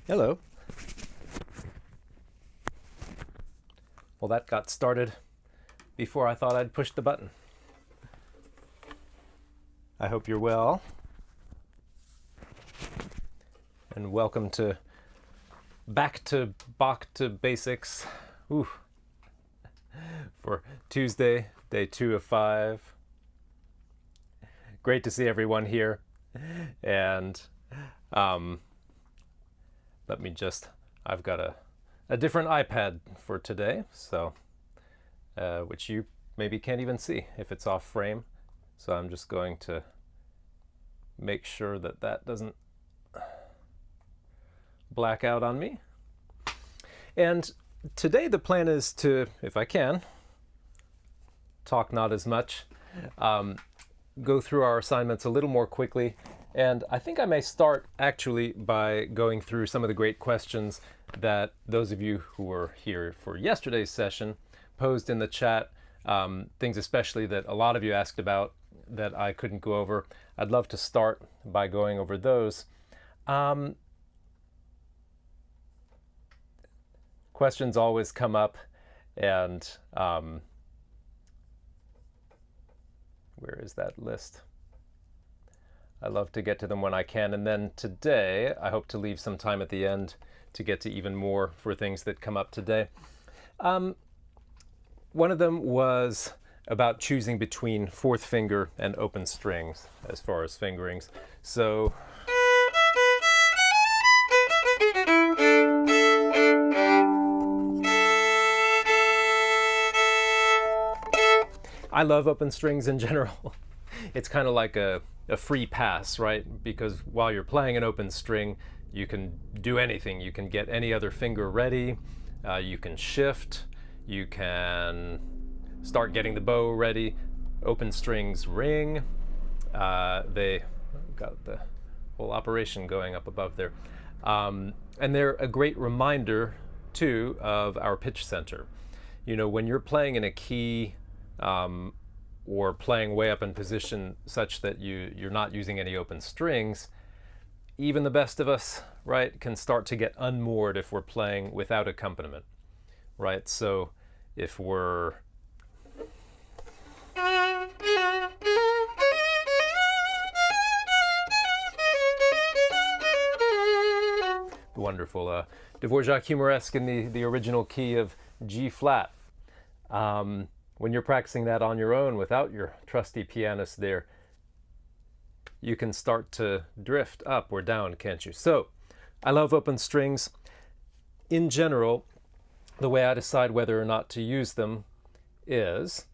Hello. Well, that got started before I thought I'd pushed the button. I hope you're well. And welcome to Back to Basics. Ooh. For Tuesday, day 2 of 5. Great to see everyone here. And I've got a different iPad for today, so which you maybe can't even see if it's off frame. So I'm just going to make sure that that doesn't black out on me. And today the plan is to, if I can, talk not as much, go through our assignments a little more quickly. And I think I may start actually by going through some of the great questions that those of you who were here for yesterday's session posed in the chat, things especially that a lot of you asked about that I couldn't go over. I'd love to start by going over those. Questions always come up, and where is that list? I love to get to them when I can. And then today, I hope to leave some time at the end to get to even more for things that come up today. One of them was about choosing between fourth finger and open strings as far as fingerings. So I love open strings in general. It's kind of like a free pass, right? Because while you're playing an open string, you can do anything. You can get any other finger ready. You can shift. You can start getting the bow ready. Open strings ring. They got the whole operation going up above there. And they're a great reminder, too, of our pitch center. You know, when you're playing in a key, or playing way up in position such that you're not using any open strings, even the best of us, right, can start to get unmoored if we're playing without accompaniment, right? So if we're wonderful Dvorak Humoresque in the original key of G flat. When you're practicing that on your own without your trusty pianist there, you can start to drift up or down, can't you? So I love open strings. In general, the way I decide whether or not to use them is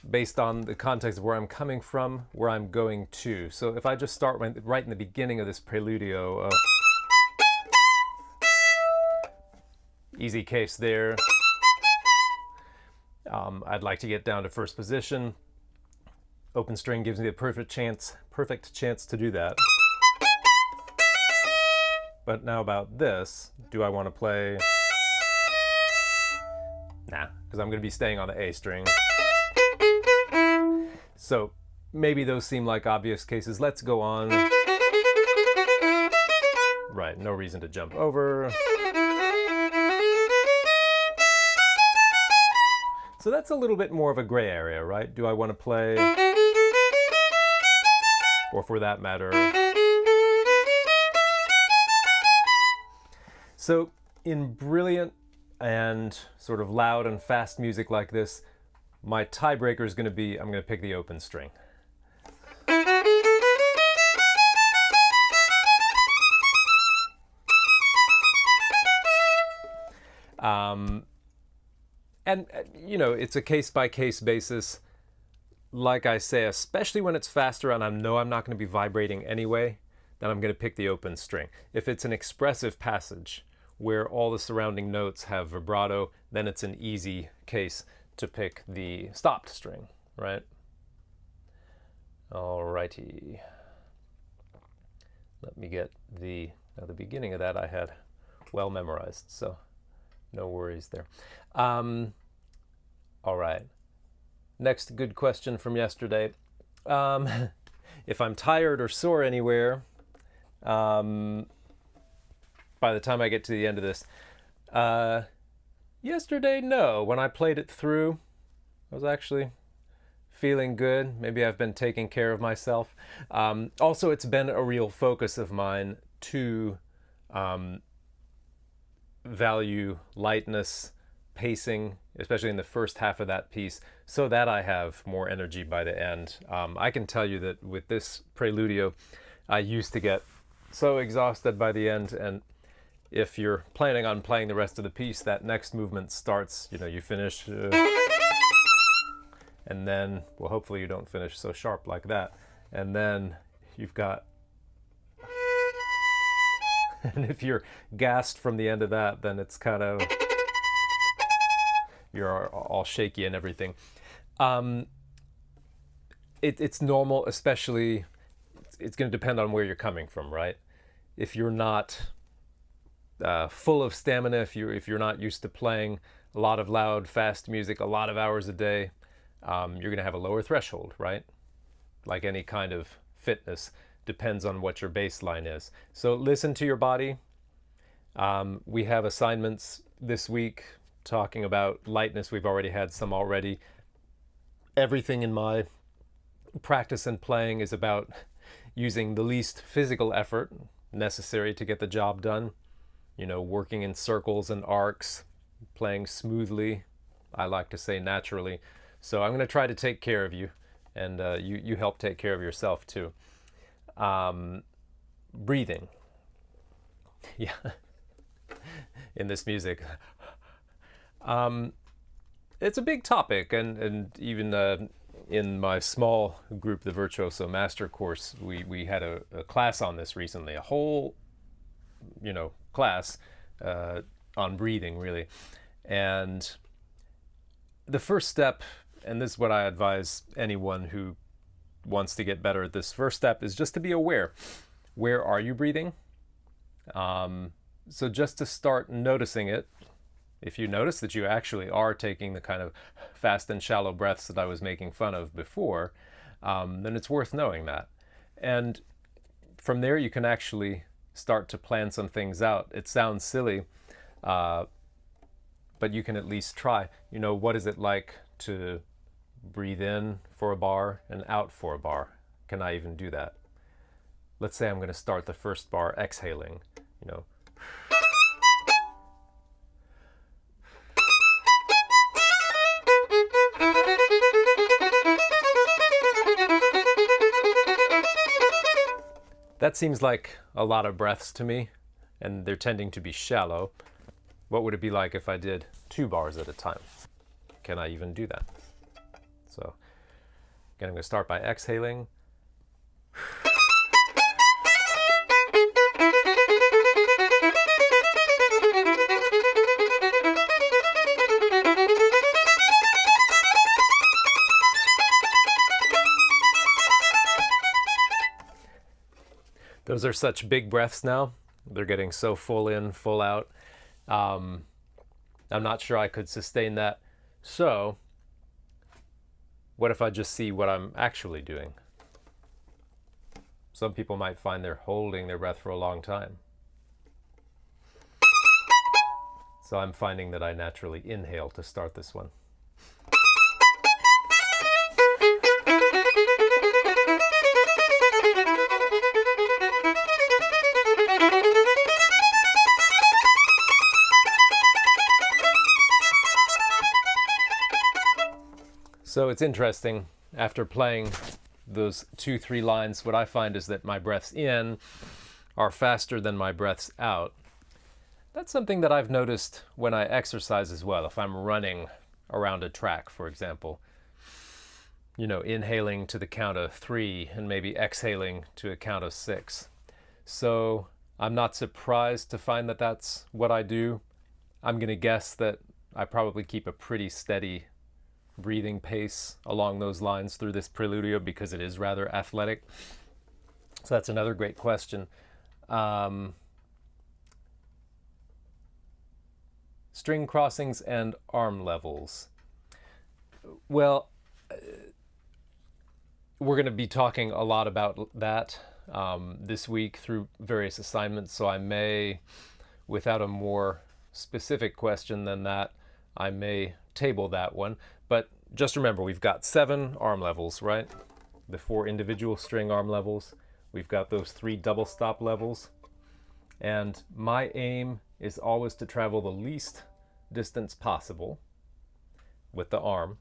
based on the context of where I'm coming from, where I'm going to. So if I just start right in the beginning of this preludio, easy case there. I'd like to get down to first position. Open string gives me the perfect chance to do that. But now about this, do I want to play? Nah, because I'm going to be staying on the A string. So maybe those seem like obvious cases. Let's go on. Right, no reason to jump over. So that's a little bit more of a gray area, right? Do I want to play, or for that matter? So in brilliant and sort of loud and fast music like this, my tiebreaker is going to be, I'm going to pick the open string. And, you know, it's a case-by-case basis. Like I say, especially when it's faster and I know I'm not going to be vibrating anyway, then I'm going to pick the open string. If it's an expressive passage where all the surrounding notes have vibrato, then it's an easy case to pick the stopped string, right? Alrighty. Let me get the beginning of that I had well memorized, so no worries there. All right. Next good question from yesterday. If I'm tired or sore anywhere, by the time I get to the end of this. Yesterday, no. When I played it through, I was actually feeling good. Maybe I've been taking care of myself. Also, it's been a real focus of mine to value lightness, pacing, especially in the first half of that piece, so that I have more energy by the end. I can tell you that with this Preludio, I used to get so exhausted by the end, and if you're planning on playing the rest of the piece, that next movement starts, you finish, and then, well, hopefully you don't finish so sharp like that, and then you've got, and if you're gassed from the end of that, then it's kind of, you're all shaky and everything. It's normal, especially, it's going to depend on where you're coming from, right? If you're not full of stamina, if you're not used to playing a lot of loud, fast music, a lot of hours a day, you're going to have a lower threshold, right? Like any kind of fitness, depends on what your baseline is. So listen to your body. We have assignments this week talking about lightness. We've already had some already. Everything in my practice and playing is about using the least physical effort necessary to get the job done. Working in circles and arcs, playing smoothly, I like to say naturally. So I'm going to try to take care of you, and you help take care of yourself too. Breathing. Yeah. In this music. It's a big topic, and even in my small group, the Virtuoso Master Course, we had a class on this recently, a whole, class on breathing, really. And the first step, and this is what I advise anyone who wants to get better at this, first step is just to be aware. Where are you breathing? So just to start noticing it, if you notice that you actually are taking the kind of fast and shallow breaths that I was making fun of before, then it's worth knowing that. And from there, you can actually start to plan some things out. It sounds silly, but you can at least try. What is it like to breathe in for a bar and out for a bar? Can I even do that? Let's say I'm going to start the first bar exhaling, That seems like a lot of breaths to me, and they're tending to be shallow. What would it be like if I did 2 bars at a time? Can I even do that? So, again, I'm going to start by exhaling. Those are such big breaths now. They're getting so full in, full out. I'm not sure I could sustain that. So, what if I just see what I'm actually doing? Some people might find they're holding their breath for a long time. So I'm finding that I naturally inhale to start this one. So it's interesting, after playing those 2-3 lines, what I find is that my breaths in are faster than my breaths out. That's something that I've noticed when I exercise as well. If I'm running around a track, for example, inhaling to the count of 3 and maybe exhaling to a count of 6. So I'm not surprised to find that that's what I do. I'm going to guess that I probably keep a pretty steady breathing pace along those lines through this Preludio because it is rather athletic. So that's another great question. String crossings and arm levels. Well, we're going to be talking a lot about that this week through various assignments, so I may without a more specific question than that, I may table that one. But just remember, we've got 7 arm levels, right? The 4 individual string arm levels. We've got those 3 double stop levels. And my aim is always to travel the least distance possible with the arm.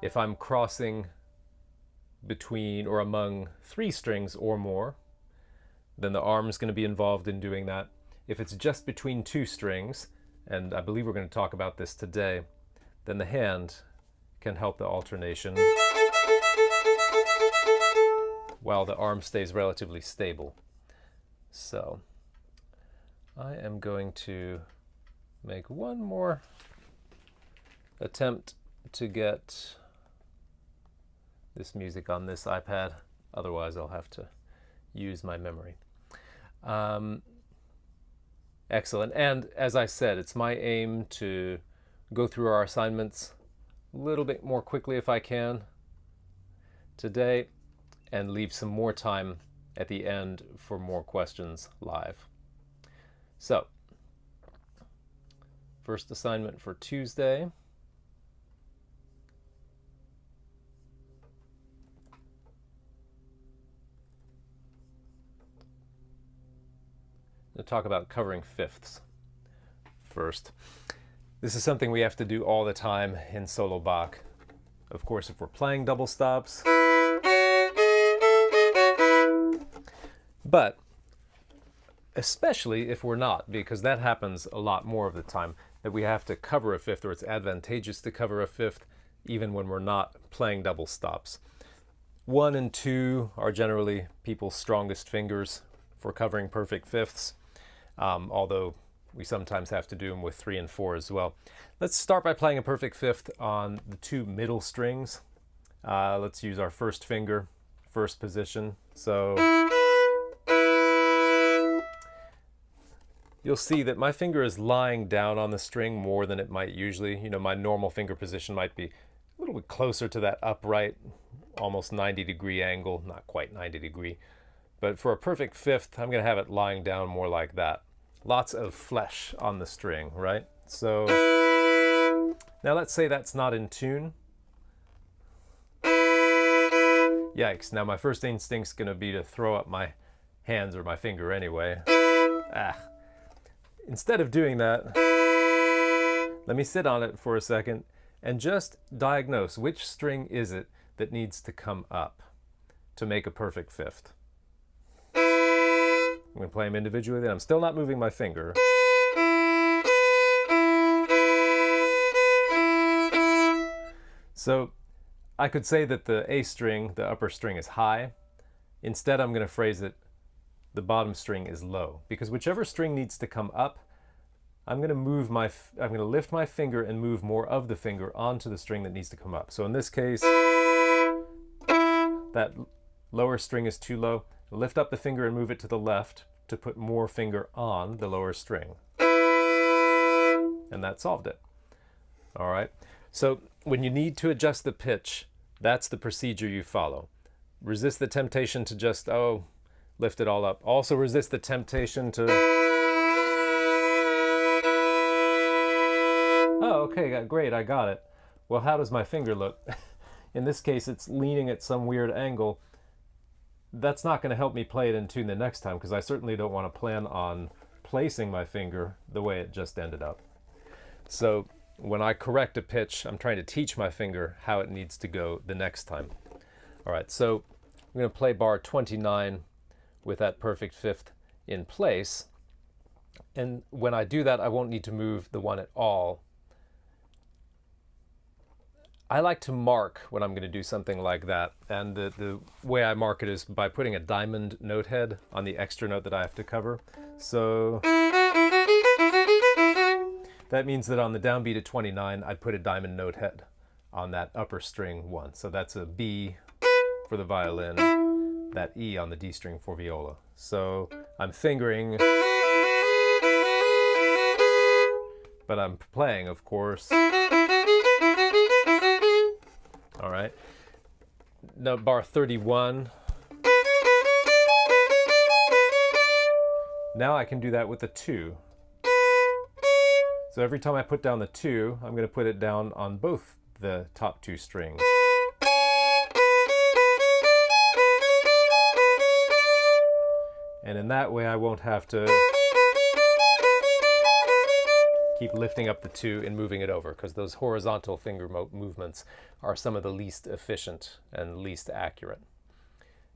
If I'm crossing between or among 3 strings or more, then the arm is going to be involved in doing that. If it's just between 2 strings, and I believe we're going to talk about this today, then the hand can help the alternation while the arm stays relatively stable. So I am going to make one more attempt to get this music on this iPad. Otherwise, I'll have to use my memory. Excellent. And as I said, it's my aim to go through our assignments a little bit more quickly if I can today, and leave some more time at the end for more questions live. So, first assignment for Tuesday. To talk about covering fifths first. This is something we have to do all the time in solo Bach. Of course, if we're playing double stops. But especially if we're not, because that happens a lot more of the time, that we have to cover a fifth, or it's advantageous to cover a fifth even when we're not playing double stops. 1 and 2 are generally people's strongest fingers for covering perfect fifths. Although we sometimes have to do them with 3 and 4 as well. Let's start by playing a perfect fifth on the 2 middle strings. Let's use our first finger, first position. So you'll see that my finger is lying down on the string more than it might usually. You know, my normal finger position might be a little bit closer to that upright, almost 90-degree angle, not quite 90 degree. But for a perfect fifth, I'm going to have it lying down more like that. Lots of flesh on the string, right? So now let's say that's not in tune. Yikes, now my first instinct's going to be to throw up my hands or my finger anyway. Instead of doing that, let me sit on it for a second and just diagnose which string is it that needs to come up to make a perfect fifth. I'm going to play them individually, then I'm still not moving my finger. So I could say that the A string, the upper string, is high. Instead, I'm going to phrase it, the bottom string is low. Because whichever string needs to come up, I'm going to lift my finger and move more of the finger onto the string that needs to come up. So in this case, that lower string is too low. Lift up the finger and move it to the left to put more finger on the lower string. And that solved it. All right. So when you need to adjust the pitch, that's the procedure you follow. Resist the temptation to just, lift it all up. Also resist the temptation to... Oh, okay, great, I got it. Well, how does my finger look? In this case, it's leaning at some weird angle. That's not going to help me play it in tune the next time, because I certainly don't want to plan on placing my finger the way it just ended up. So when I correct a pitch, I'm trying to teach my finger how it needs to go the next time. All right, so I'm going to play bar 29 with that perfect fifth in place. And when I do that, I won't need to move the 1 at all. I like to mark when I'm going to do something like that, and the way I mark it is by putting a diamond note head on the extra note that I have to cover. So that means that on the downbeat at 29, I'd put a diamond note head on that upper string 1. So that's a B for the violin, that E on the D string for viola. So I'm fingering, but I'm playing, of course. All right. Now bar 31. Now I can do that with the 2. So every time I put down the 2, I'm going to put it down on both the top 2 strings. And in that way I won't have to keep lifting up the 2 and moving it over, because those horizontal finger movements are some of the least efficient and least accurate.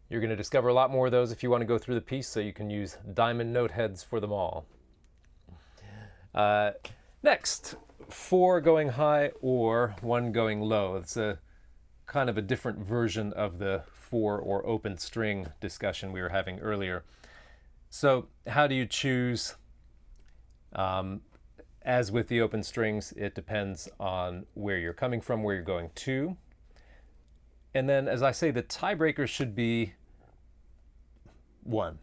You're going to discover a lot more of those if you want to go through the piece, so you can use diamond note heads for them all. Next, 4 going high or 1 going low. It's a kind of a different version of the 4 or open string discussion we were having earlier. So how do you choose? As with the open strings, it depends on where you're coming from, where you're going to. And then, as I say, the tiebreaker should be 1.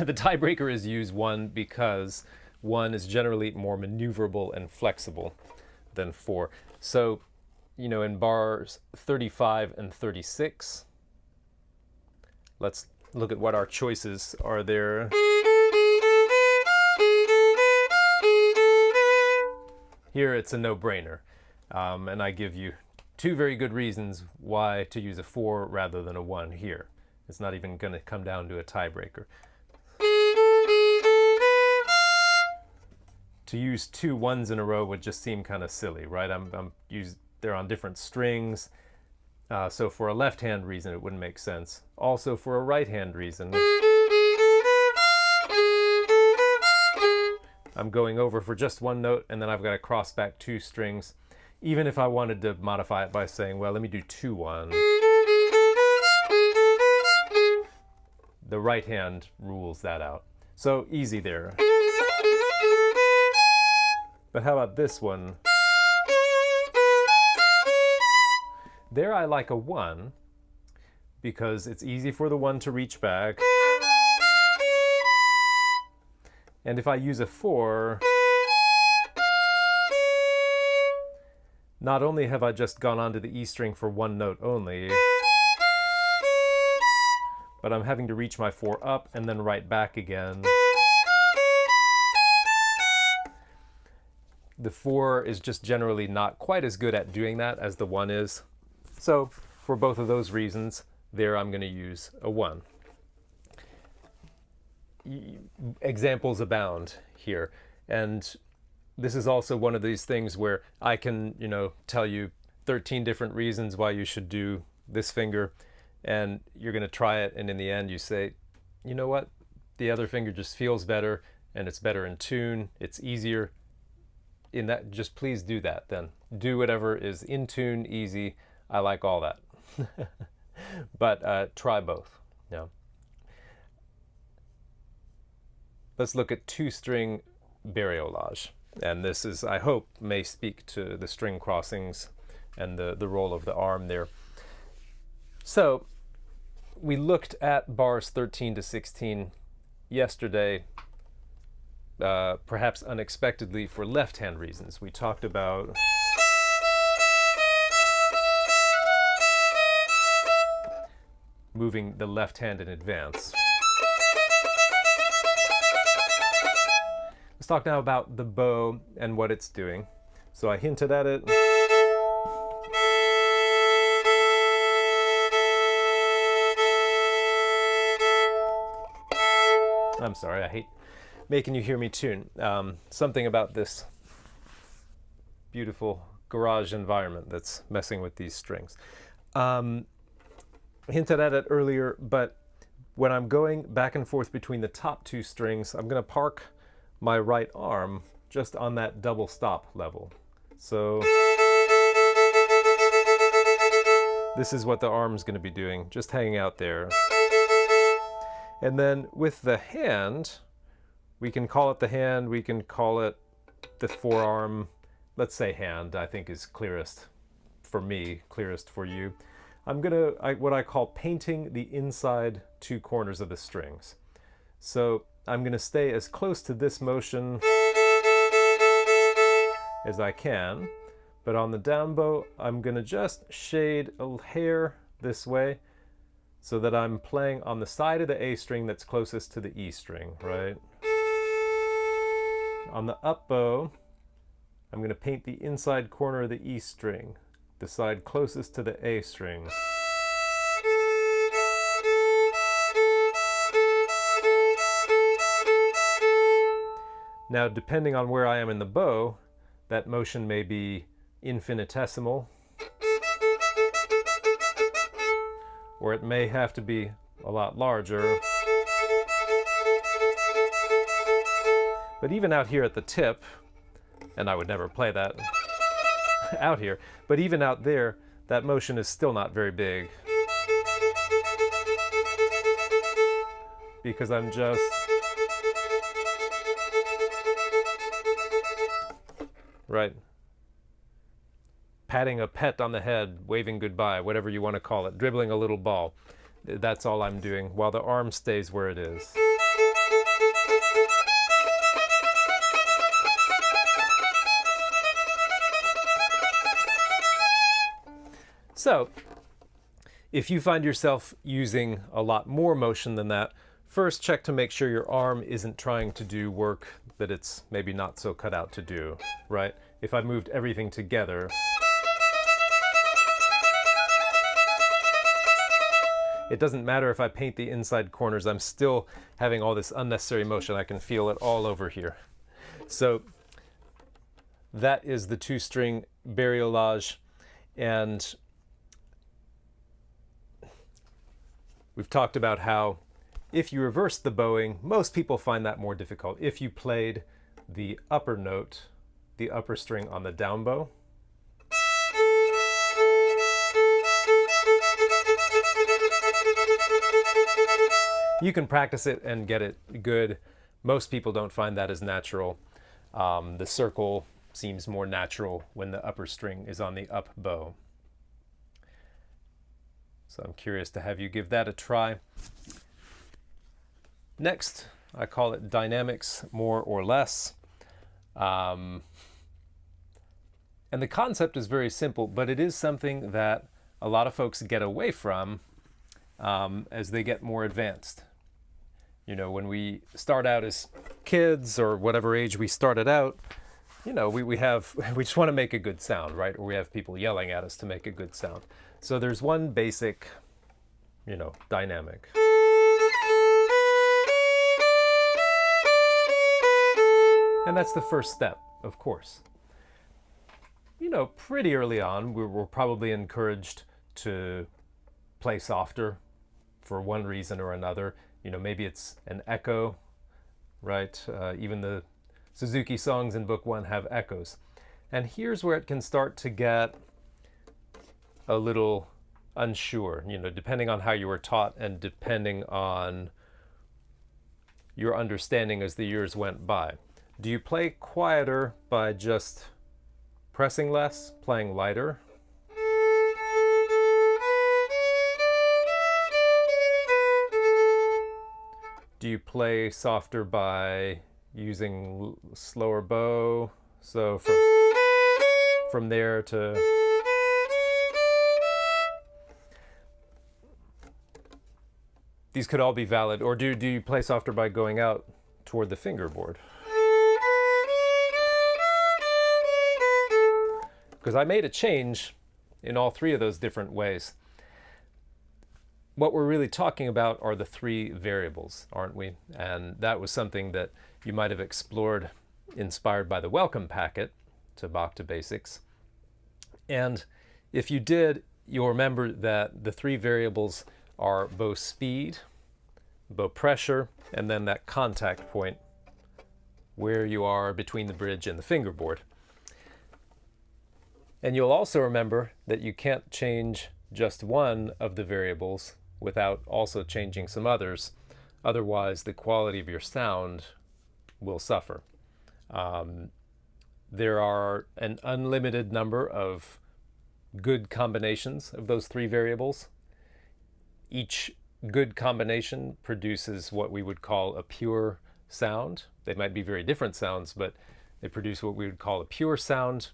The tiebreaker is use 1 because 1 is generally more maneuverable and flexible than 4. So, in bars 35 and 36, let's look at what our choices are there. Here it's a no-brainer, and I give you 2 very good reasons why to use a 4 rather than a 1 here. It's not even going to come down to a tiebreaker. To use 2 1s in a row would just seem kind of silly, right? They're on different strings, so for a left-hand reason it wouldn't make sense. Also for a right-hand reason, I'm going over for just 1 note, and then I've got to cross back 2 strings. Even if I wanted to modify it by saying, well, let me do 2 1. The right hand rules that out. So easy there. But how about this one? There I like a 1 because it's easy for the 1 to reach back. And if I use a 4, not only have I just gone onto the E string for 1 note only, but I'm having to reach my 4 up and then right back again. The 4 is just generally not quite as good at doing that as the 1 is. So for both of those reasons, there I'm going to use a 1. Examples abound here, and this is also one of these things where I can, tell you 13 different reasons why you should do this finger, and you're going to try it, and in the end you say, you know what, the other finger just feels better, and it's better in tune, it's easier. In that, just please do that then. Do whatever is in tune, easy. I like all that. But try both. Yeah. Let's look at 2-string bariolage. And this is, I hope, may speak to the string crossings and the role of the arm there. So we looked at bars 13 to 16 yesterday, perhaps unexpectedly for left-hand reasons. We talked about moving the left hand in advance. Let's talk now about the bow and what it's doing. So I hinted at it. I'm sorry, I hate making you hear me tune. Something about this beautiful garage environment that's messing with these strings. Hinted at it earlier, but when I'm going back and forth between the top 2 strings, I'm going to park my right arm just on that double stop level. So this is what the arm's going to be doing, just hanging out there. And then with the hand, we can call it the hand, we can call it the forearm. Let's say hand, I think is clearest for me, clearest for you. I'm gonna, what I call painting the inside 2 corners of the strings. So I'm gonna stay as close to this motion as I can, but on the down bow, I'm gonna just shade a hair this way, so that I'm playing on the side of the A string that's closest to the E string, right? On the up bow, I'm going to paint the inside corner of the E string, the side closest to the A string. Now, depending on where I am in the bow, that motion may be infinitesimal, or it may have to be a lot larger. But even out here at the tip, and I would never play that out here, but even out there, that motion is still not very big. Because I'm just right, patting a pet on the head, waving goodbye, whatever you want to call it, dribbling a little ball. That's all I'm doing while the arm stays where it is. So, if you find yourself using a lot more motion than that, first check to make sure your arm isn't trying to do work that it's maybe not so cut out to do, right? If I moved everything together, it doesn't matter if I paint the inside corners, I'm still having all this unnecessary motion. I can feel it all over here. So that is the two-string bariolage, and we've talked about how if you reverse the bowing, most people find that more difficult. If you played the upper note, the upper string on the down bow, you can practice it and get it good. Most people don't find that as natural. The circle seems more natural when the upper string is on the up bow. So I'm curious to have you give that a try. Next, I call it dynamics more or less. And the concept is very simple, but it is something that a lot of folks get away from as they get more advanced. You know, when we start out as kids or whatever age we started out, you know, we just want to make a good sound, right? Or we have people yelling at us to make a good sound. So there's one basic, you know, dynamic. And that's the first step, of course. You know, pretty early on, we're probably encouraged to play softer for one reason or another. You know, maybe it's an echo, right? Even the Suzuki songs in Book 1 have echoes. And here's where it can start to get a little unsure, you know, depending on how you were taught and depending on your understanding as the years went by. Do you play quieter by just pressing less, playing lighter? Do you play softer by using slower bow? So from there to... These could all be valid. Or do you play softer by going out toward the fingerboard? Because I made a change in all three of those different ways. What we're really talking about are the three variables, aren't we? And that was something that you might have explored, inspired by the welcome packet to Bach to Basics. And if you did, you'll remember that the three variables are bow speed, bow pressure, and then that contact point where you are between the bridge and the fingerboard. And you'll also remember that you can't change just one of the variables without also changing some others. Otherwise, the quality of your sound will suffer. There are an unlimited number of good combinations of those three variables. Each good combination produces what we would call a pure sound. They might be very different sounds, but they produce what we would call a pure sound.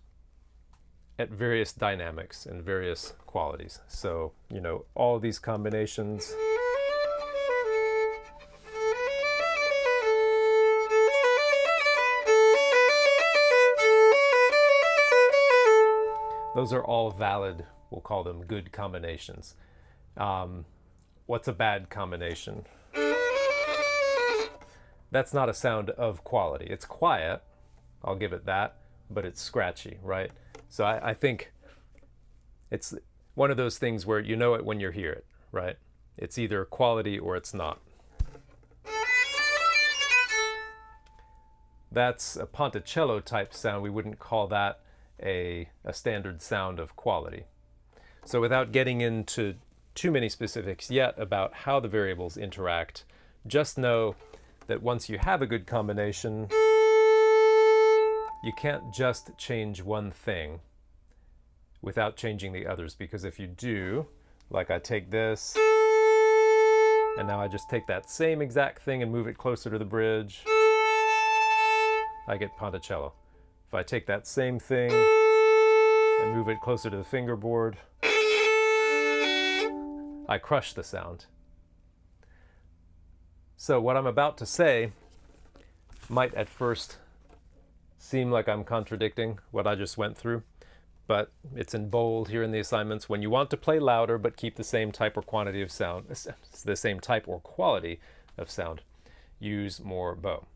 at various dynamics and various qualities. So, you know, all these combinations. Those are all valid, we'll call them good combinations. What's a bad combination? That's not a sound of quality. It's quiet, I'll give it that, but it's scratchy, right? So I think it's one of those things where you know it when you hear it, right? It's either quality or it's not. That's a ponticello type sound. We wouldn't call that a standard sound of quality. So without getting into too many specifics yet about how the variables interact, just know that once you have a good combination, you can't just change one thing without changing the others, because if you do, like I take this, and now I just take that same exact thing and move it closer to the bridge, I get ponticello. If I take that same thing and move it closer to the fingerboard, I crush the sound. So what I'm about to say might at first seem like I'm contradicting what I just went through, but it's in bold here in the assignments. When you want to play louder but keep the same type or quantity of sound, the same type or quality of sound, use more bow.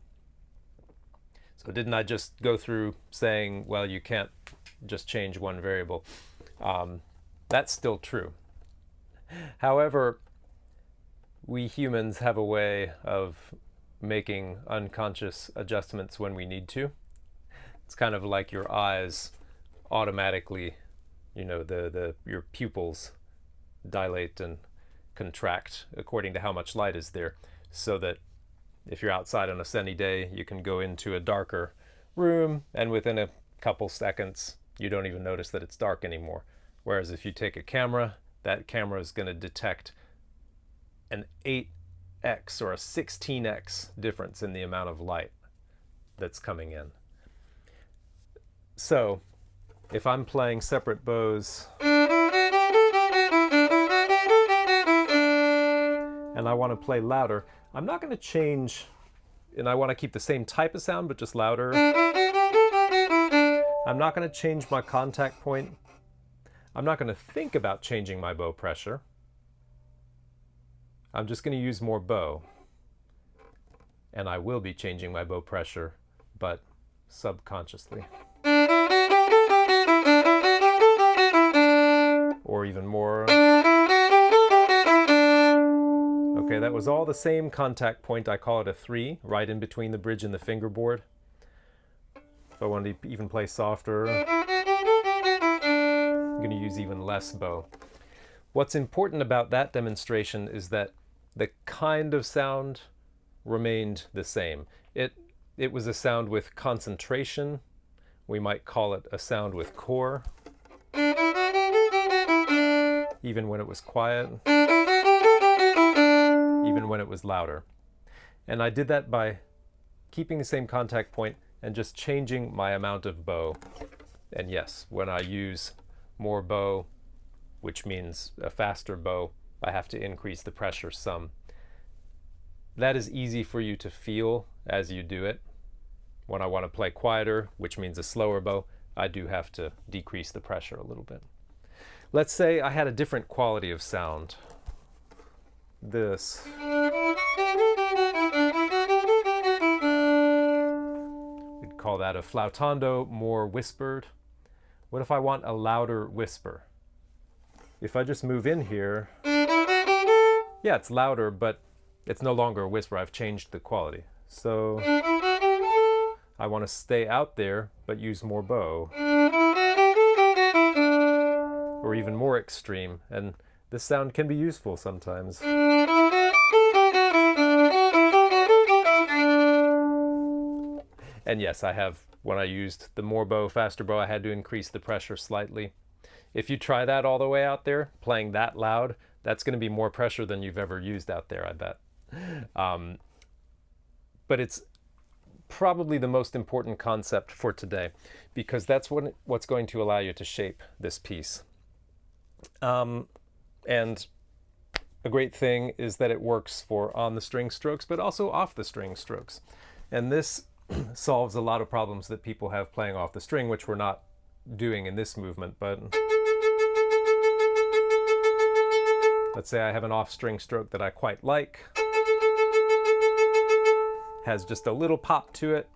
So didn't I just go through saying, well, you can't just change one variable? That's still true. However, we humans have a way of making unconscious adjustments when we need to. It's kind of like your eyes automatically, you know, your pupils dilate and contract according to how much light is there, so that if you're outside on a sunny day, you can go into a darker room and within a couple seconds, you don't even notice that it's dark anymore. Whereas if you take a camera, that camera is going to detect an 8x or a 16x difference in the amount of light that's coming in. So if I'm playing separate bows and I want to play louder, I'm not going to change, and I want to keep the same type of sound but just louder. I'm not going to change my contact point. I'm not going to think about changing my bow pressure. I'm just going to use more bow. And I will be changing my bow pressure, but subconsciously. Or even more. Okay, that was all the same contact point. I call it a 3, right in between the bridge and the fingerboard. If I wanted to even play softer, I'm going to use even less bow. What's important about that demonstration is that the kind of sound remained the same. It was a sound with concentration. We might call it a sound with core, even when it was quiet, even when it was louder. And I did that by keeping the same contact point and just changing my amount of bow. And yes, when I use more bow, which means a faster bow, I have to increase the pressure some. That is easy for you to feel as you do it. When I want to play quieter, which means a slower bow, I do have to decrease the pressure a little bit. Let's say I had a different quality of sound. This. We'd call that a flautando, more whispered. What if I want a louder whisper? If I just move in here, yeah, it's louder, but it's no longer a whisper. I've changed the quality. So I want to stay out there, but use more bow. Or even more extreme. And this sound can be useful sometimes. And yes, I have, when I used the more bow, faster bow, I had to increase the pressure slightly. If you try that all the way out there, playing that loud, that's going to be more pressure than you've ever used out there, I bet. But it's probably the most important concept for today, because that's what's going to allow you to shape this piece. And a great thing is that it works for on the string strokes, but also off the string strokes. And this solves a lot of problems that people have playing off the string, which we're not doing in this movement. But let's say I have an off string stroke that I quite like, has just a little pop to it,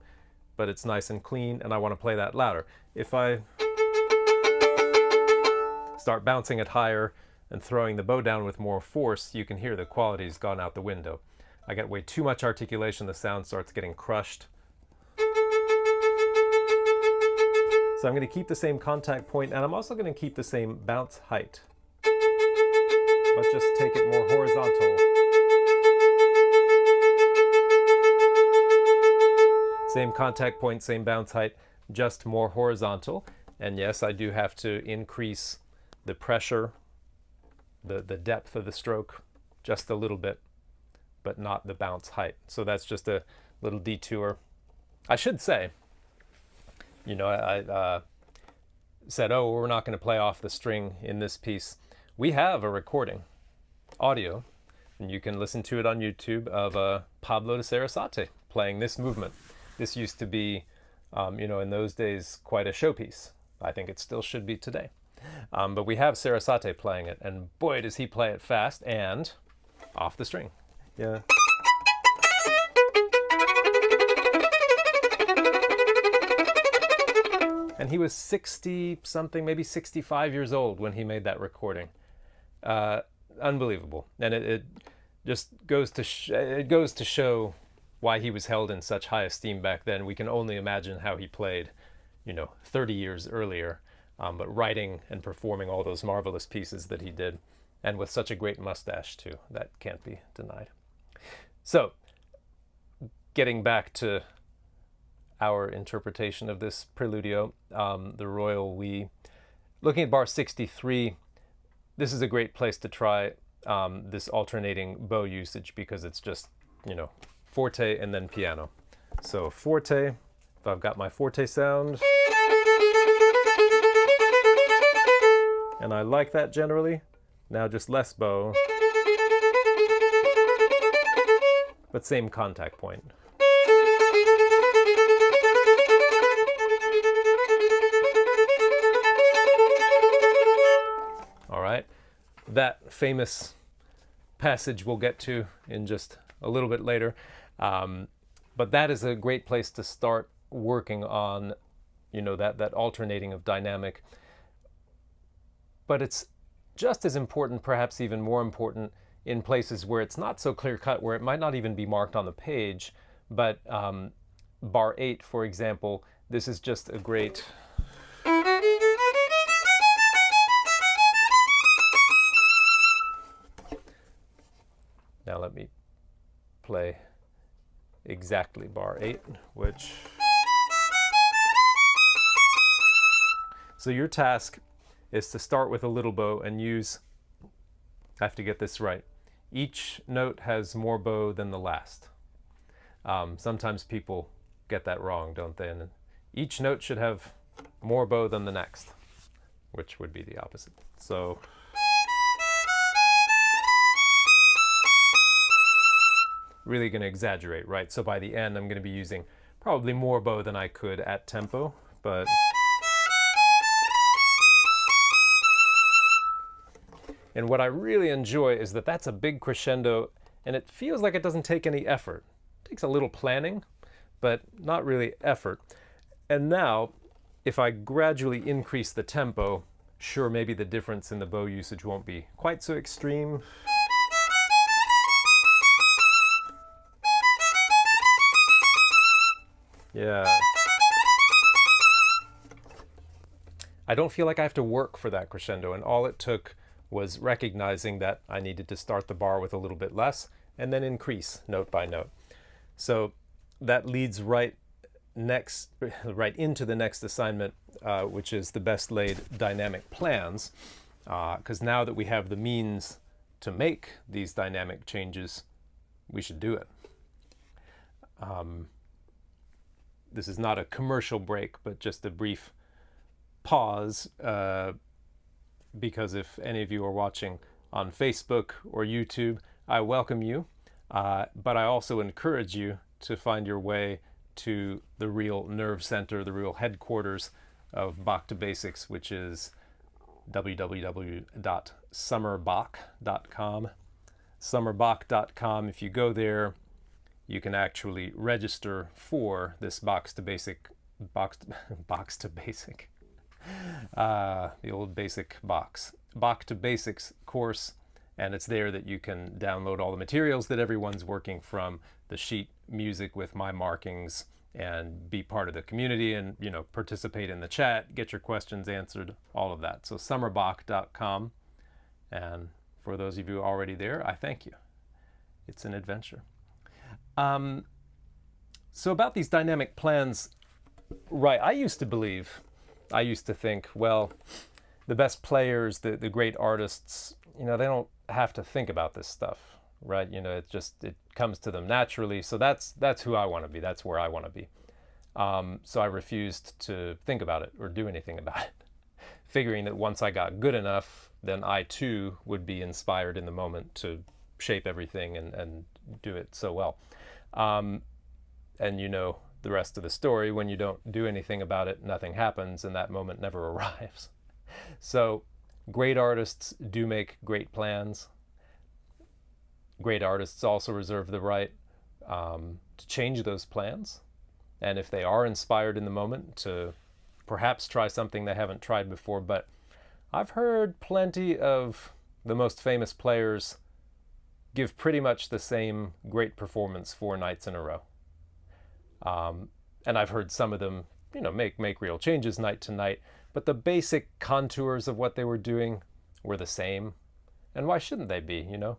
but it's nice and clean, and I want to play that louder. If I start bouncing it higher and throwing the bow down with more force, you can hear the quality's gone out the window. I get way too much articulation, the sound starts getting crushed. So I'm going to keep the same contact point, and I'm also going to keep the same bounce height, but just take it more horizontal. Same contact point, same bounce height, just more horizontal. And yes, I do have to increase the pressure, the depth of the stroke just a little bit, but not the bounce height. So that's just a little detour. I should say, you know, I said, oh, we're not going to play off the string in this piece. We have a recording, audio, and you can listen to it on YouTube, of Pablo de Sarasate playing this movement. This used to be, you know, in those days, quite a showpiece. I think it still should be today. But we have Sarasate playing it, and boy, does he play it fast and off the string. Yeah. And he was 60-something, maybe 65 years old when he made that recording. Unbelievable. And it just goes to show why he was held in such high esteem back then. We can only imagine how he played, you know, 30 years earlier. But writing and performing all those marvelous pieces that he did, and with such a great mustache too, that can't be denied. So, getting back to our interpretation of this preludio, the Royal We, looking at bar 63, this is a great place to try this alternating bow usage, because it's just, you know, forte and then piano. So forte, if I've got my forte sound, and I like that generally. Now just less bow, but same contact point. All right, that famous passage we'll get to in just a little bit later. But that is a great place to start working on, you know, that alternating of dynamic. But it's just as important, perhaps even more important, in places where it's not so clear-cut, where it might not even be marked on the page. But bar 8, for example, this is just a great... Now let me play exactly bar 8, which... So your task is to start with a little bow and use, I have to get this right, each note has more bow than the last. Sometimes people get that wrong, don't they? And each note should have more bow than the next, which would be the opposite. So really going to exaggerate, right? So by the end I'm going to be using probably more bow than I could at tempo, but and what I really enjoy is that that's a big crescendo, and it feels like it doesn't take any effort. It takes a little planning, but not really effort. And now, if I gradually increase the tempo, sure, maybe the difference in the bow usage won't be quite so extreme. Yeah. I don't feel like I have to work for that crescendo, and all it took was recognizing that I needed to start the bar with a little bit less and then increase note by note. So that leads right into the next assignment, which is the best laid dynamic plans, because now that we have the means to make these dynamic changes, we should do it. this is not a commercial break, but just a brief pause, because if any of you are watching on Facebook or YouTube, I welcome you, but I also encourage you to find your way to the real nerve center, the real headquarters of Back to Basics, which is www.summerbach.com. Summerbach.com. If you go there, you can actually register for this box to basic, the old basic box, Back to Basics course, and it's there that you can download all the materials that everyone's working from, the sheet music with my markings, and be part of the community and, you know, participate in the chat, get your questions answered, all of that. So summerbach.com, and for those of you already there, I thank you. It's an adventure. So about these dynamic plans, right, I used to think, well, the best players, the great artists, you know, they don't have to think about this stuff, right? You know, it comes to them naturally. So that's who I want to be. That's where I want to be. So I refused to think about it or do anything about it, figuring that once I got good enough, then I too would be inspired in the moment to shape everything and do it so well. And you know the rest of the story. When you don't do anything about it, nothing happens, and that moment never arrives. So great artists do make great plans. Great artists also reserve the right to change those plans. And if they are inspired in the moment, to perhaps try something they haven't tried before. But I've heard plenty of the most famous players give pretty much the same great performance 4 nights in a row. And I've heard some of them, you know, make real changes night to night, but the basic contours of what they were doing were the same. And why shouldn't they be, you know?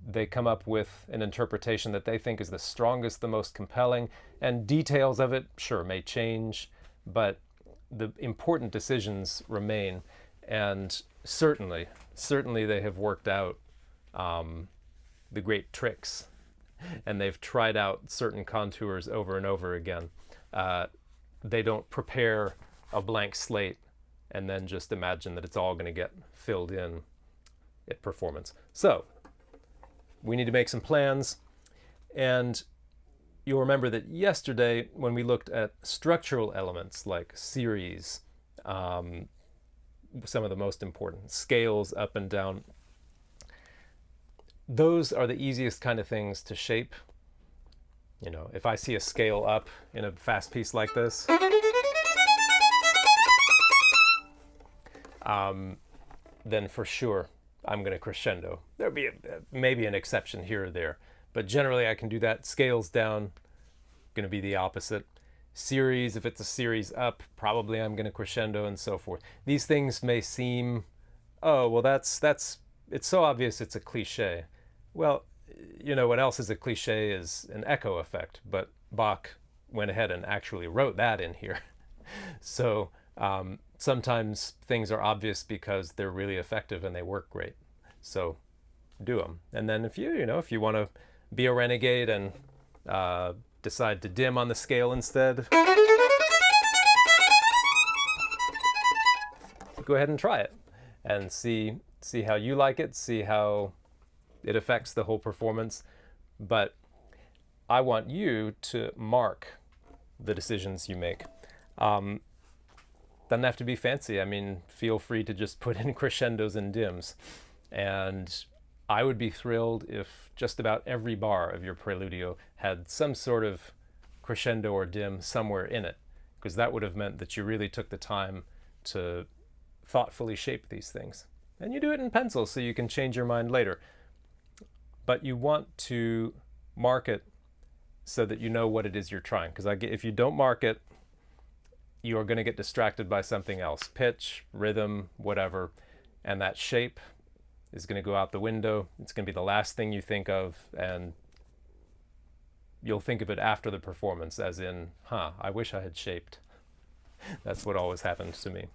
They come up with an interpretation that they think is the strongest, the most compelling, and details of it, sure, may change, but the important decisions remain. And certainly they have worked out the great tricks, and they've tried out certain contours over and over again. They don't prepare a blank slate and then just imagine that it's all going to get filled in at performance. So we need to make some plans. And you'll remember that yesterday when we looked at structural elements like series, some of the most important, scales up and down, those are the easiest kind of things to shape. You know, if I see a scale up in a fast piece like this, then for sure I'm going to crescendo. There'll be maybe an exception here or there, but generally I can do that. Scales down, going to be the opposite. Series, if it's a series up, probably I'm going to crescendo, and so forth. These things may seem, oh, well, it's so obvious it's a cliche. Well, you know, what else is a cliche is an echo effect, but Bach went ahead and actually wrote that in here. So sometimes things are obvious because they're really effective and they work great. So do them. And then if you want to be a renegade and decide to dim on the scale instead, go ahead and try it and see how you like it, see how it affects the whole performance. But I want you to mark the decisions you make. Doesn't have to be fancy. I mean, feel free to just put in crescendos and dims. And I would be thrilled if just about every bar of your preludio had some sort of crescendo or dim somewhere in it, because that would have meant that you really took the time to thoughtfully shape these things. And you do it in pencil so you can change your mind later. But you want to mark it so that you know what it is you're trying. Because if you don't mark it, you are going to get distracted by something else. Pitch, rhythm, whatever. And that shape is going to go out the window. It's going to be the last thing you think of. And you'll think of it after the performance as in, I wish I had shaped. That's what always happens to me.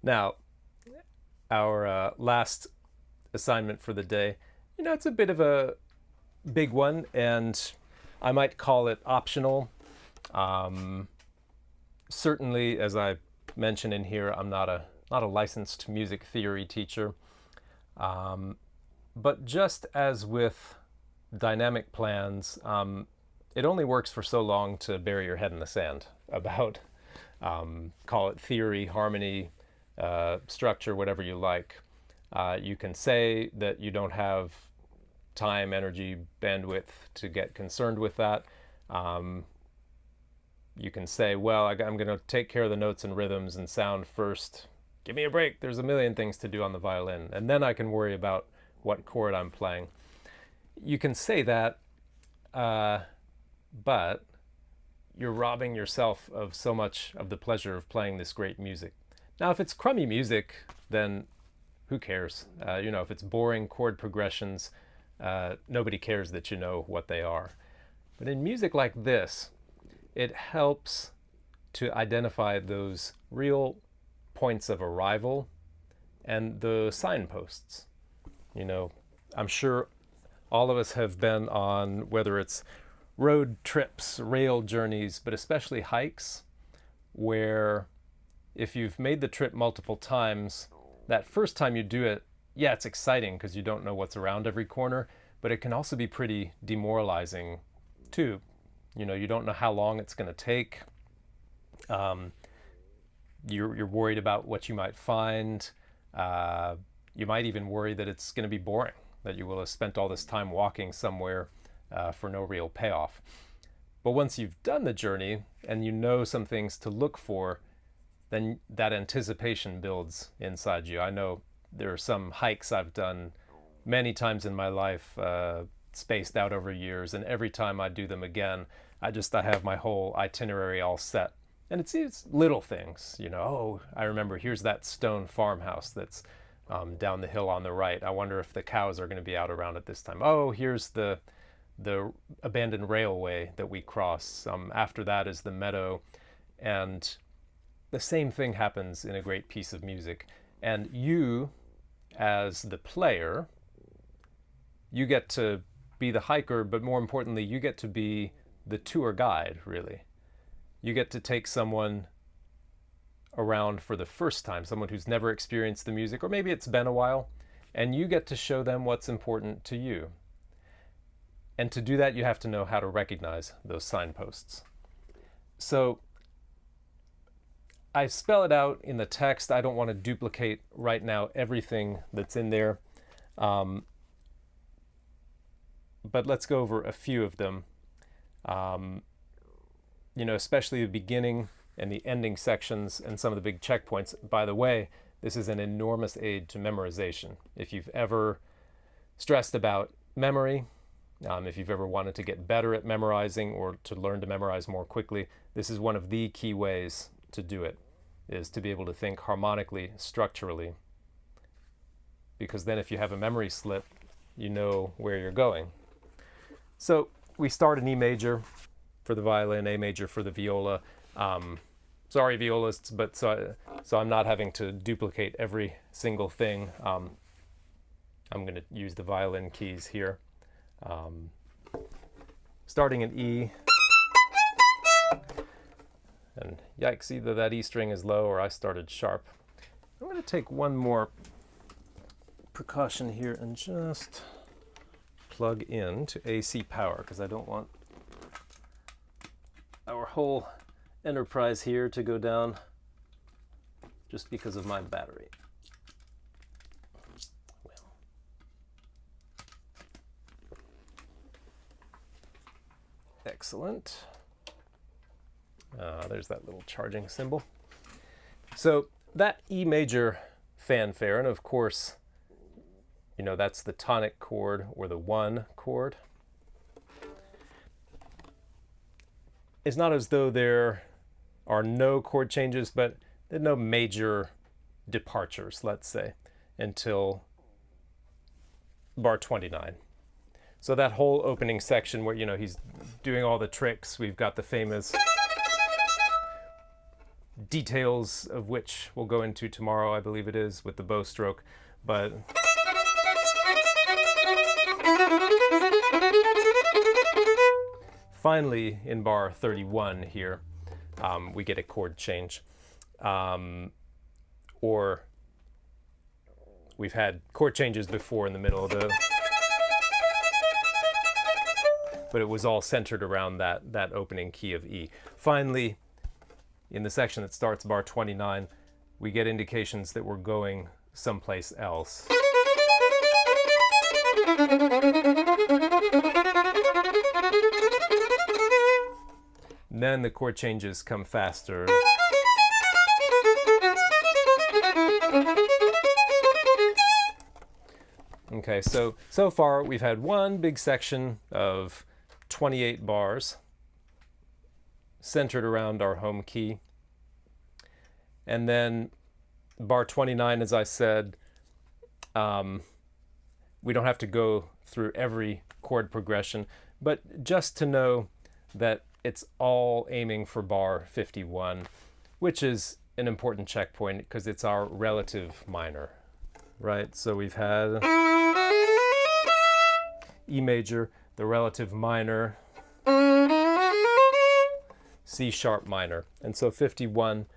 Now, our last assignment for the day, it's a bit of a big one, and I might call it optional. Certainly, as I mentioned in here, I'm not a licensed music theory teacher. But just as with dynamic plans, it only works for so long to bury your head in the sand about, call it theory, harmony, structure, whatever you like. You can say that you don't have time, energy, bandwidth to get concerned with that. You can say, well, I'm going to take care of the notes and rhythms and sound first. Give me a break. There's a million things to do on the violin. And then I can worry about what chord I'm playing. You can say that, but you're robbing yourself of so much of the pleasure of playing this great music. Now, if it's crummy music, then who cares? If it's boring chord progressions, nobody cares that you know what they are. But in music like this, it helps to identify those real points of arrival and the signposts. I'm sure all of us have been on, whether it's road trips, rail journeys, but especially hikes, where if you've made the trip multiple times, that first time you do it, yeah, it's exciting because you don't know what's around every corner, but it can also be pretty demoralizing too. You don't know how long it's going to take. You're worried about what you might find. You might even worry that it's going to be boring, that you will have spent all this time walking somewhere for no real payoff. But once you've done the journey and you know some things to look for, then that anticipation builds inside you. I know there are some hikes I've done many times in my life, spaced out over years, and every time I do them again, I have my whole itinerary all set. And it's little things, oh, I remember here's that stone farmhouse that's down the hill on the right. I wonder if the cows are going to be out around at this time. Oh, here's the abandoned railway that we cross. After that is the meadow. And the same thing happens in a great piece of music. And you, as the player, you get to be the hiker, but more importantly, you get to be the tour guide, really. You get to take someone around for the first time, someone who's never experienced the music, or maybe it's been a while, and you get to show them what's important to you. And to do that, you have to know how to recognize those signposts. So I spell it out in the text. I don't want to duplicate right now everything that's in there. But let's go over a few of them. Especially the beginning and the ending sections and some of the big checkpoints. By the way, this is an enormous aid to memorization. If you've ever stressed about memory, if you've ever wanted to get better at memorizing or to learn to memorize more quickly, this is one of the key ways to do it, is to be able to think harmonically, structurally. Because then if you have a memory slip, you know where you're going. So we start in E major for the violin, A major for the viola. Sorry, violists, but so I'm not having to duplicate every single thing. I'm going to use the violin keys here. Starting in E. And yikes, either that E string is low or I started sharp. I'm going to take one more precaution here and just plug in to AC power, because I don't want our whole enterprise here to go down just because of my battery. Well. Excellent. There's that little charging symbol. So that E major fanfare, and of course, that's the tonic chord or the 1 chord. It's not as though there are no chord changes, but there are no major departures, let's say, until bar 29. So that whole opening section where, he's doing all the tricks, we've got the famous details of which we'll go into tomorrow, I believe it is, with the bow stroke, but finally, in bar 31 here, we get a chord change. Or we've had chord changes before in the middle of the... but it was all centered around that opening key of E. Finally, in the section that starts bar 29, we get indications that we're going someplace else. And then the chord changes come faster. Okay, so far we've had one big section of 28 bars centered around our home key. And then bar 29, as I said, we don't have to go through every chord progression, but just to know that it's all aiming for bar 51, which is an important checkpoint because it's our relative minor, right? So we've had E major, the relative minor, C sharp minor. And so 51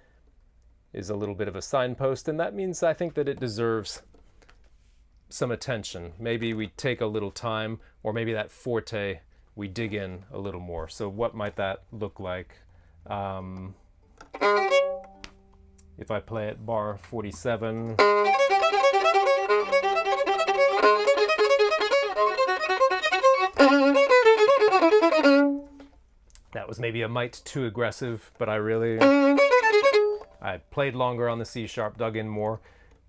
is a little bit of a signpost, and that means I think that it deserves some attention. Maybe we take a little time, or maybe that forte, we dig in a little more. So what might that look like? If I play at bar 47, that was maybe a mite too aggressive, but I played longer on the C sharp, dug in more.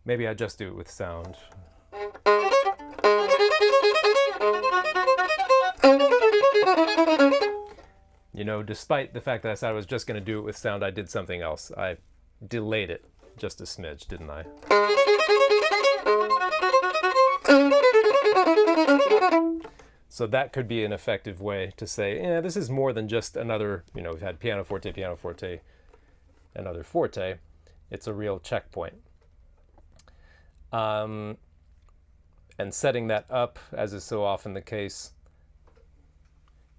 Maybe I just do it with sound. You know, despite the fact that I said I was just going to do it with sound, I did something else. I delayed it just a smidge, didn't I? So that could be an effective way to say, yeah, this is more than just another, you know, we've had piano forte, another forte. It's a real checkpoint. And setting that up, as is so often the case,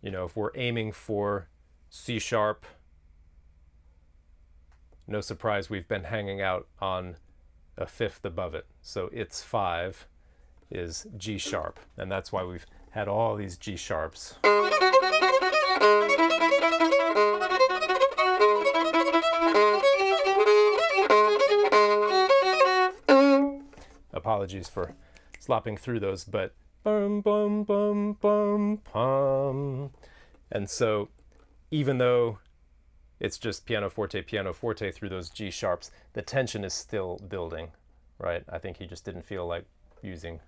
you know, if we're aiming for C sharp, no surprise we've been hanging out on a fifth above it. So its 5 is G sharp, and that's why we've had all these G sharps. Apologies for slopping through those, but bum bum bum bum pum. And so even though it's just piano forte through those G sharps, the tension is still building, right? I think he just didn't feel like using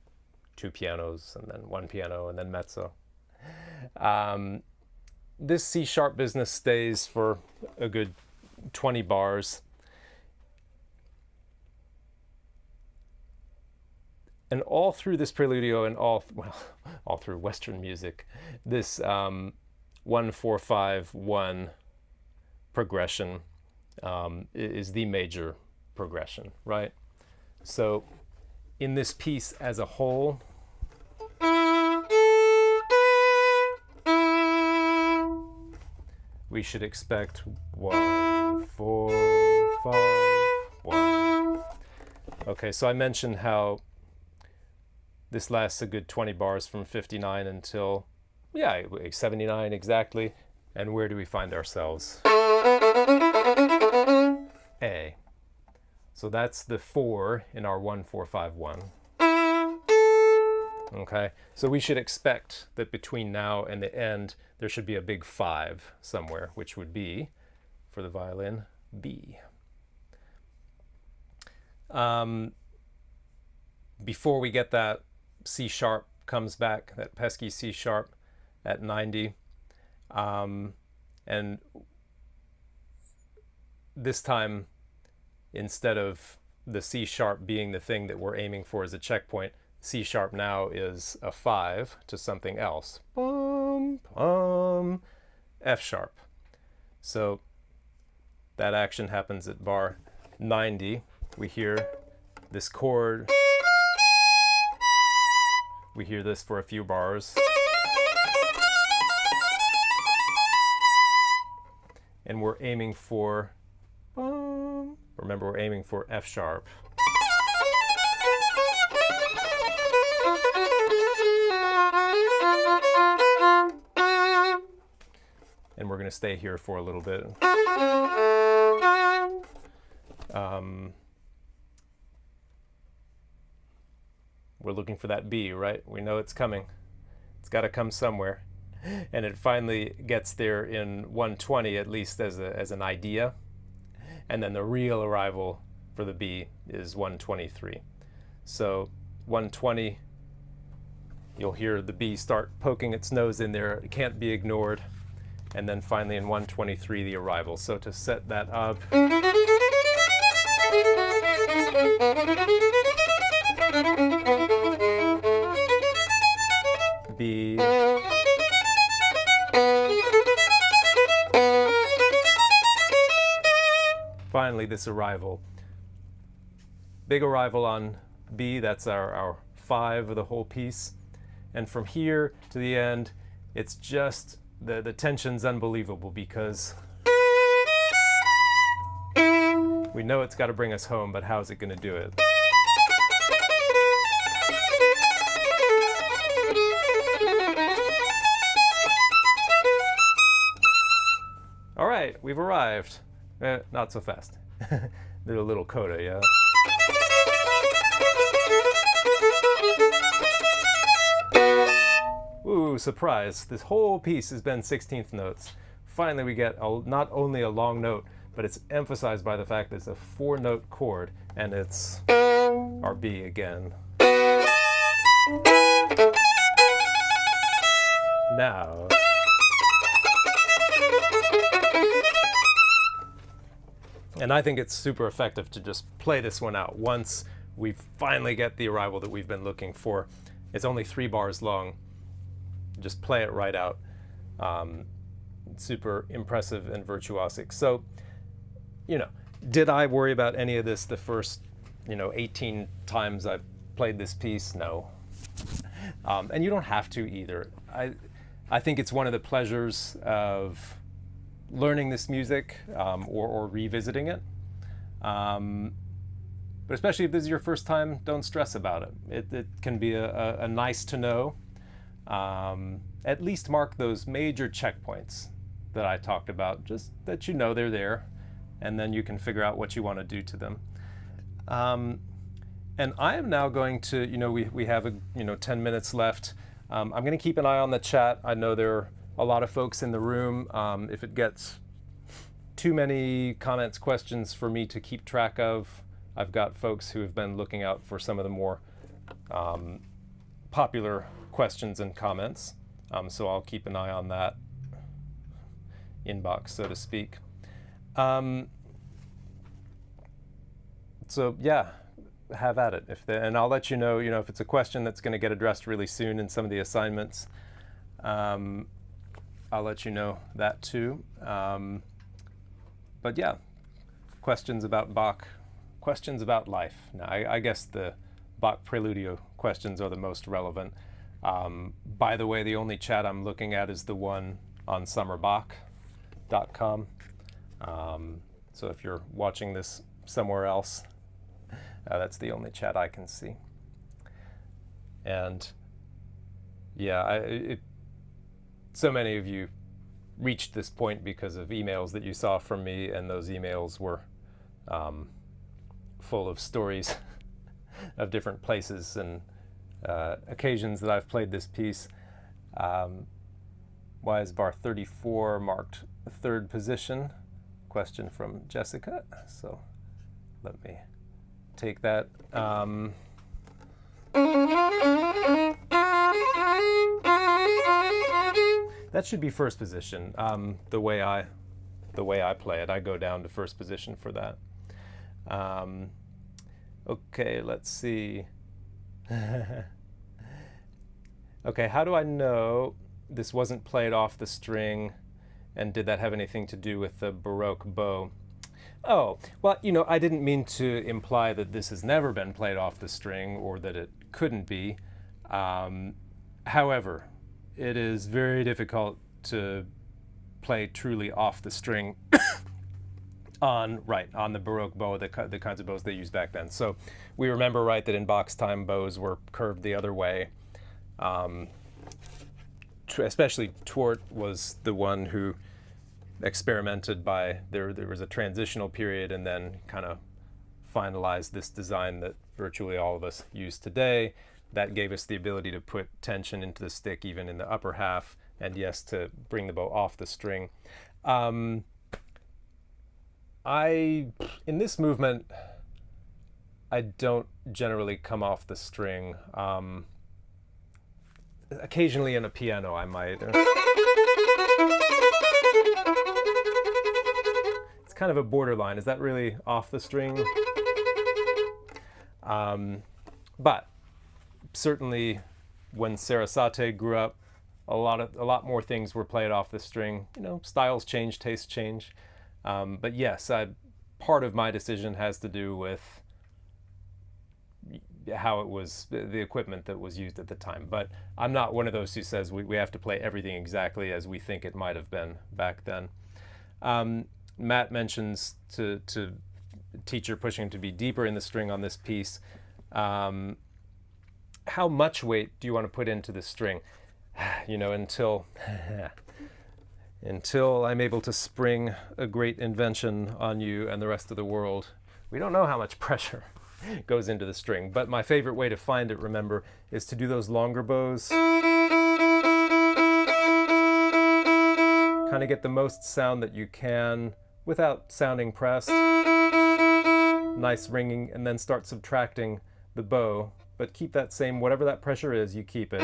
2 pianos and then 1 piano and then mezzo. This C sharp business stays for a good 20 bars. And all through this preludio and all through Western music, this 1-4-5-1 progression is the major progression, right? So in this piece as a whole, we should expect 1, 4, 5, 1. Okay, so I mentioned how this lasts a good 20 bars from 59 until, 79 exactly. And where do we find ourselves? A. So that's the 4 in our 1-4-5-1. Okay, so we should expect that between now and the end, there should be a big 5 somewhere, which would be, for the violin, B. Before we get that, C sharp comes back, that pesky C sharp at 90. And this time, instead of the C sharp being the thing that we're aiming for as a checkpoint, C sharp now is a 5 to something else. Bum, bum, F sharp. So that action happens at bar 90. We hear this chord. We hear this for a few bars. and we're aiming for, remember we're aiming for F sharp. And we're going to stay here for a little bit. We're looking for that B, right? We know it's coming. It's got to come somewhere. And it finally gets there in 120, at least as an idea. And then the real arrival for the B is 123. So 120, you'll hear the B start poking its nose in there. It can't be ignored. And then finally in 123, the arrival. So to set that up, B, finally this arrival. Big arrival on B, that's our 5 of the whole piece. And from here to the end, it's just, the tension's unbelievable because we know it's got to bring us home, but how's it going to do it? All right, we've arrived. Not so fast. Do a little coda, yeah? Ooh, surprise. This whole piece has been 16th notes. Finally, we get not only a long note, but it's emphasized by the fact that it's a 4-note chord, and it's our B again. Now. And I think it's super effective to just play this one out. Once we finally get the arrival that we've been looking for, it's only 3 bars long. Just play it right out. Super impressive and virtuosic. So, did I worry about any of this the first, 18 times I've played this piece? No. And you don't have to either. I think it's one of the pleasures of learning this music or revisiting it. But especially if this is your first time, don't stress about it. It can be a nice to know. At least mark those major checkpoints that I talked about, just that they're there, and then you can figure out what you want to do to them. And I am now going to, we have 10 minutes left. I'm going to keep an eye on the chat. I know there are a lot of folks in the room. If it gets too many comments, questions for me to keep track of, I've got folks who have been looking out for some of the more popular questions and comments. So I'll keep an eye on that inbox, so to speak. So yeah, have at it. And I'll let you know, if it's a question that's going to get addressed really soon in some of the assignments. I'll let you know that too. But yeah, questions about Bach, questions about life. Now, I guess the Bach Preludio questions are the most relevant. By the way, the only chat I'm looking at is the one on summerbach.com. So if you're watching this somewhere else, that's the only chat I can see. And yeah, so many of you reached this point because of emails that you saw from me, and those emails were full of stories of different places and occasions that I've played this piece. Why is bar 34 marked 3rd position? Question from Jessica. So let me take that. That should be 1st position. The way I play it, I go down to 1st position for that. Okay, let's see. Okay, how do I know this wasn't played off the string, and did that have anything to do with the Baroque bow? Oh, well, I didn't mean to imply that this has never been played off the string or that it couldn't be. However, it is very difficult to play truly off the string on the Baroque bow, the kinds of bows they used back then. So we remember, right, that in box time bows were curved the other way. Especially Twort was the one who experimented there was a transitional period and then kind of finalized this design that virtually all of us use today. That gave us the ability to put tension into the stick even in the upper half, and yes, to bring the bow off the string. In this movement, I don't generally come off the string. Occasionally in a piano I might. It's kind of a borderline. Is that really off the string? But certainly when Sarasate grew up, a lot more things were played off the string. You know, styles change, tastes change. But yes, part of my decision has to do with how it was, the equipment that was used at the time. But I'm not one of those who says we have to play everything exactly as we think it might have been back then. Matt mentions to teacher pushing to be deeper in the string on this piece. How much weight do you want to put into the string? You know, until I'm able to spring a great invention on you and the rest of the world, we don't know how much pressure goes into the string. But my favorite way to find it, remember, is to do those longer bows. Kind of get the most sound that you can without sounding pressed. Nice ringing, and then start subtracting the bow, but keep that same, whatever that pressure is, you keep it.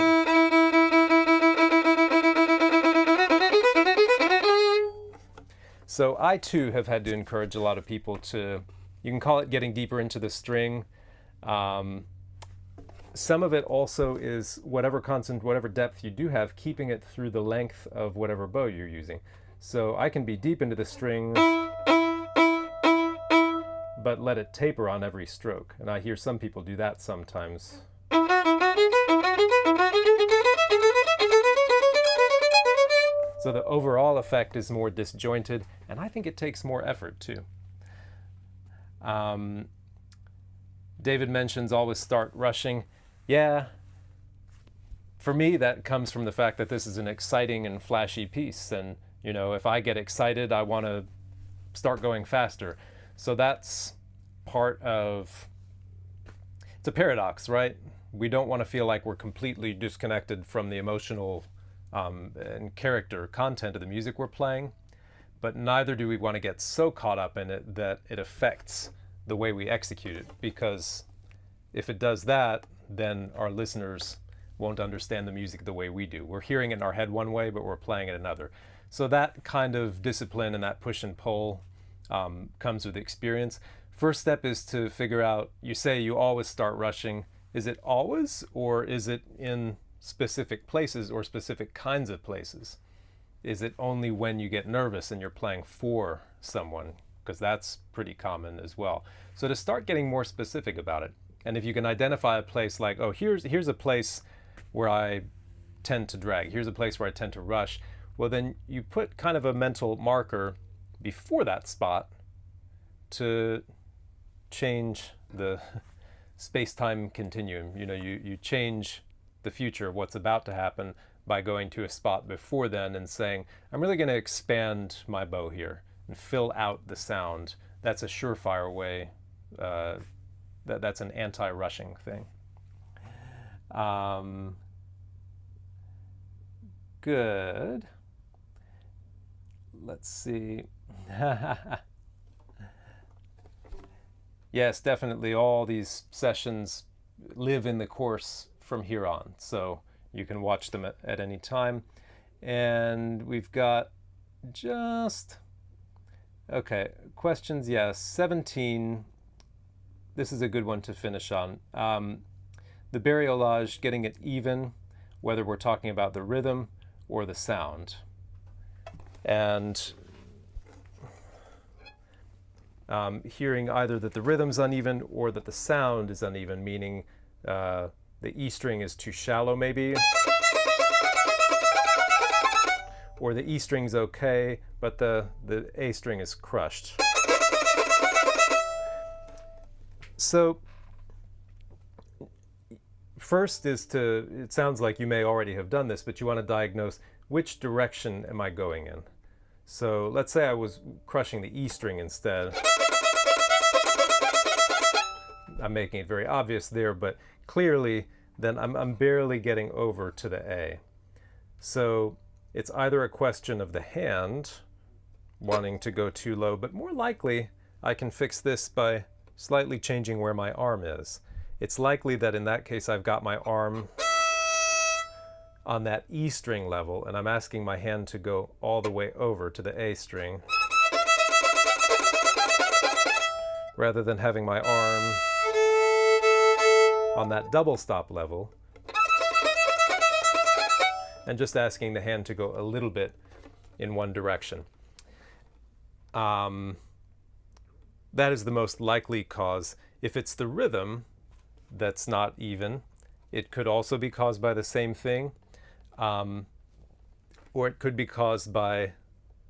So I too have had to encourage a lot of people to, you can call it getting deeper into the string. Some of it also is whatever depth you do have, keeping it through the length of whatever bow you're using. So I can be deep into the string, but let it taper on every stroke. And I hear some people do that sometimes. So the overall effect is more disjointed, and I think it takes more effort too. David mentions always start rushing. Yeah, for me that comes from the fact that this is an exciting and flashy piece, and you know, if I get excited, I want to start going faster. So that's part of, it's a paradox, right? We don't want to feel like we're completely disconnected from the emotional and character content of the music we're playing, but neither do we want to get so caught up in it that it affects the way we execute it, because if it does that, then our listeners won't understand the music the way we do. We're hearing it in our head one way, but we're playing it another. So that kind of discipline and that push and pull comes with experience. First step is to figure out, you say you always start rushing. Is it always, or is it in specific places or specific kinds of places? Is it only when you get nervous and you're playing for someone? Because that's pretty common as well. So to start getting more specific about it, and if you can identify a place like, oh, here's a place where I tend to drag, here's a place where I tend to rush, well then you put kind of a mental marker before that spot to change the space-time continuum. You know, you change the future of what's about to happen by going to a spot before then and saying, I'm really going to expand my bow here and fill out the sound. That's a surefire way. That's an anti-rushing thing. Good. Let's see. Yes, definitely all these sessions live in the course from here on, so you can watch them at any time. And we've got okay, questions, yes, 17. This is a good one to finish on. The bariolage, getting it even, whether we're talking about the rhythm or the sound. And hearing either that the rhythm's uneven or that the sound is uneven, meaning the E string is too shallow maybe, or the E string's okay, but the A string is crushed. So first is it sounds like you may already have done this, but you want to diagnose which direction am I going in. So let's say I was crushing the E string instead. I'm making it very obvious there, but clearly then I'm barely getting over to the A. So it's either a question of the hand wanting to go too low, but more likely I can fix this by slightly changing where my arm is. It's likely that in that case I've got my arm on that E string level, and I'm asking my hand to go all the way over to the A string, rather than having my arm on that double stop level, and just asking the hand to go a little bit in one direction. That is the most likely cause. If it's the rhythm that's not even, it could also be caused by the same thing. Or it could be caused by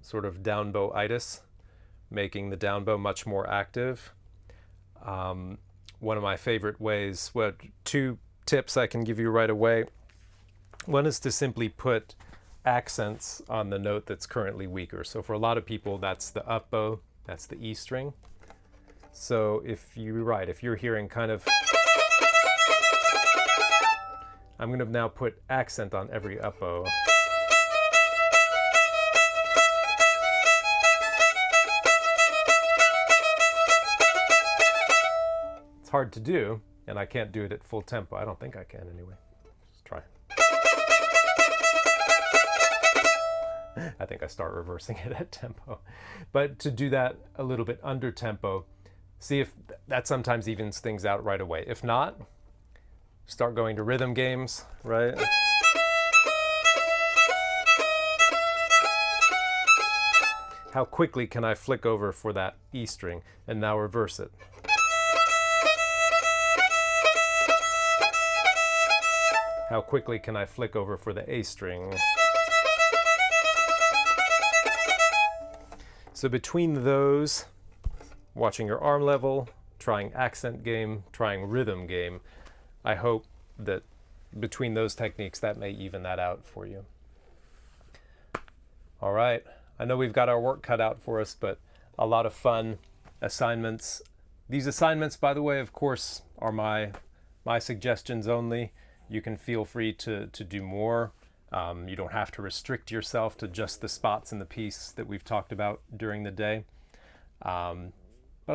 sort of down bow-itis, making the down bow much more active. One of my favorite ways, well, 2 tips I can give you right away. One is to simply put accents on the note that's currently weaker. So for a lot of people, that's the up bow, that's the E string. So if you're hearing kind of, I'm going to now put accent on every up bow. It's hard to do, and I can't do it at full tempo. I don't think I can anyway. Just try. I think I start reversing it at tempo. But to do that a little bit under tempo, see if that sometimes evens things out right away. If not, start going to rhythm games, right? How quickly can I flick over for that E string and now reverse it? How quickly can I flick over for the A string? So between those, watching your arm level, trying accent game, trying rhythm game, I hope that between those techniques that may even that out for you. All right, I know we've got our work cut out for us, but a lot of fun assignments. These assignments, by the way, of course, are my suggestions only. You can feel free to do more. You don't have to restrict yourself to just the spots in the piece that we've talked about during the day. But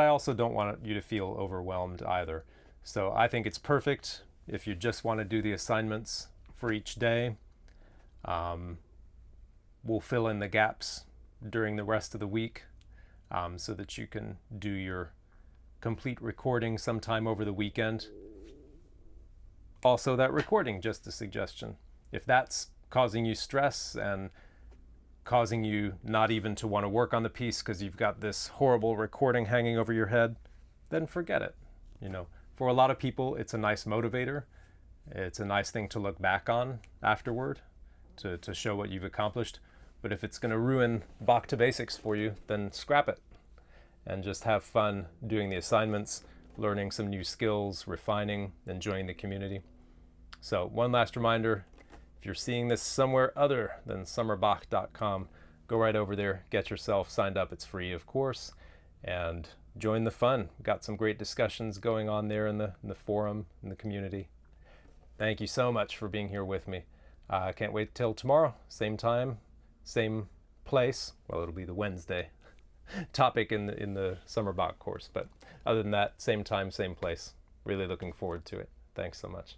I also don't want you to feel overwhelmed either. So I think it's perfect if you just want to do the assignments for each day. We'll fill in the gaps during the rest of the week so that you can do your complete recording sometime over the weekend. Also, that recording, just a suggestion. If that's causing you stress and causing you not even to want to work on the piece because you've got this horrible recording hanging over your head, then forget it. You know, for a lot of people, it's a nice motivator. It's a nice thing to look back on afterward to show what you've accomplished. But if it's going to ruin Bach to Basics for you, then scrap it and just have fun doing the assignments, learning some new skills, refining, enjoying the community. So one last reminder, if you're seeing this somewhere other than summerbach.com, go right over there, get yourself signed up. It's free, of course, and join the fun. We've got some great discussions going on there in the forum, in the community. Thank you so much for being here with me. I can't wait till tomorrow, same time, same place. Well, it'll be the Wednesday topic in the Summer Bach course, but other than that, same time, same place. Really looking forward to it. Thanks so much.